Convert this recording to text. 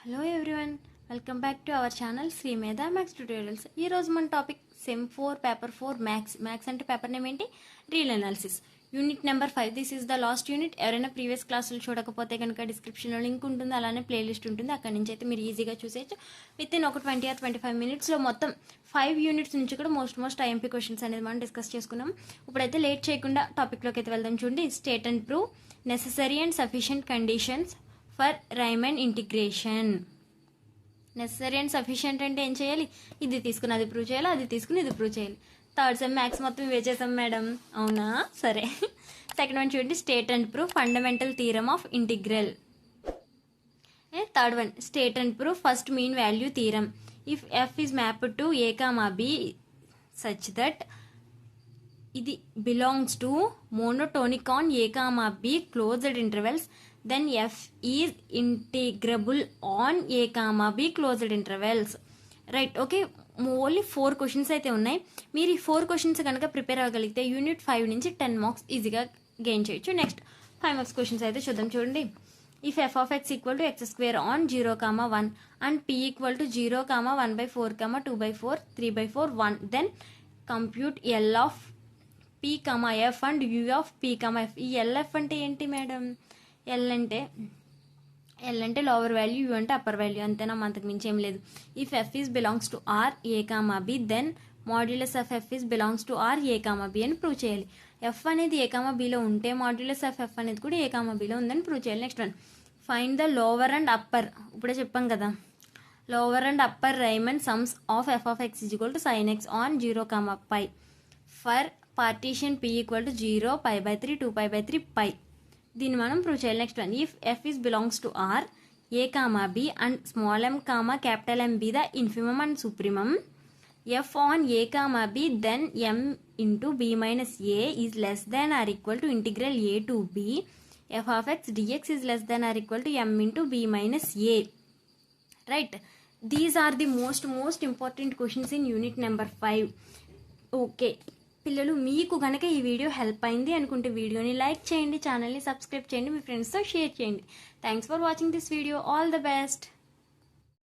Hello everyone, welcome back to our channel Sri Medha maths tutorials. ఈ రోజు మన టాపిక్ సెమ్ 4 పేపర్ 4 మ్యాథ్స్ అంటే paper name ఏంటి? Reel analysis, unit number 5. This is the last unit. ఎవరైనా previous క్లాసులు చూడకపోతే కనుక డిస్క్రిప్షన్లో లింక్ ఉంటుంది, అలానే ప్లేలిస్ట్ ఉంటుంది. అక్కడ నుంచి అయితే మీరు ఈజీగా చూసేయచ్చు. విత్ ఇన్ ఒక 20 or 25 మినిట్స్లో మొత్తం 5 యూనిట్స్ నుంచి కూడా మోస్ట్ ఐఎంపీ క్వశ్చన్స్ అనేది మనం డిస్కస్ చేసుకున్నాం. ఇప్పుడైతే లేట్ చేయకుండా టాపిక్లోకి అయితే వెళ్దాం. చూడండి, state and prove necessary and sufficient conditions for Riemann integration. Necessary and sufficient అంటే ఏం చేయాలి? ఇది తీసుకుని అది ప్రూవ్ చేయాలి, అది తీసుకుని ఇది ప్రూవ్ చేయాలి. థర్డ్ సెమ్ మ్యాథ్స్ మొత్తం ఇవే చేసాం మేడం, అవునా? సరే. సెకండ్ వన్ చూడండి, state and prove fundamental theorem of integral. Third one, state and prove first mean value theorem. If F is mapped to a comma b such that ఇది belongs to monotonic on A comma b closed intervals, then f is integrable on a comma b closed intervals. Right, okay. Only 4 questions అయితే ఉన్నాయి. మీరు ఈ 4 questions కనుక prepare అవ్వగలిగితే unit 5 నుంచి 10 marks ఈజీగా gain చేయొచ్చు. Next 5 marks questions అయితే చూద్దాం. చూడండి, if F of X equal to X square on 0, 1 and P equal to 0, 1/4, 2/4, 3/4, 1, then compute L of P, F and U of P, F. ఈ LF అంటే ఏంటి madam? L అంటే lower value, U అంటే upper value, అంతేనా? అంతకు మించి ఏం లేదు. If F is belongs to R A comma B, then modulus of F is belongs to R A comma b అని ప్రూవ్ చేయాలి. ఎఫ్ అనేది ఏ కామా బిలో ఉంటే మాడ్యులస్ ఆఫ్ ఎఫ్ అనేది కూడా ఏ కామా బిలో ఉందని ప్రూవ్ చేయాలి. Next one, find the lower and upper. ఇప్పుడే చెప్పాం కదా, lower and upper Riemann sums of f of x is equal to sine x on 0, π for partition p equal to 0, π/3, 2π/3, π. దీన్ని మనం ప్రూవ్ చేయాలి. Next one, if f is belongs to R A comma B and small M capital M be the infimum and supremum, F on A comma B then M into B minus A is less than or equal to integral A to B F of X DX is less than or equal to M into B minus A. Right, these are the most important questions in unit number 5. Okay పిల్లలు, మీకు కనుక ఈ video help అయింది అనుకుంటే వీడియోని like చేయండి, ఛానల్ని subscribe చేయండి, మీ ఫ్రెండ్స్తో షేర్ చేయండి. Thanks for watching this video. All the best.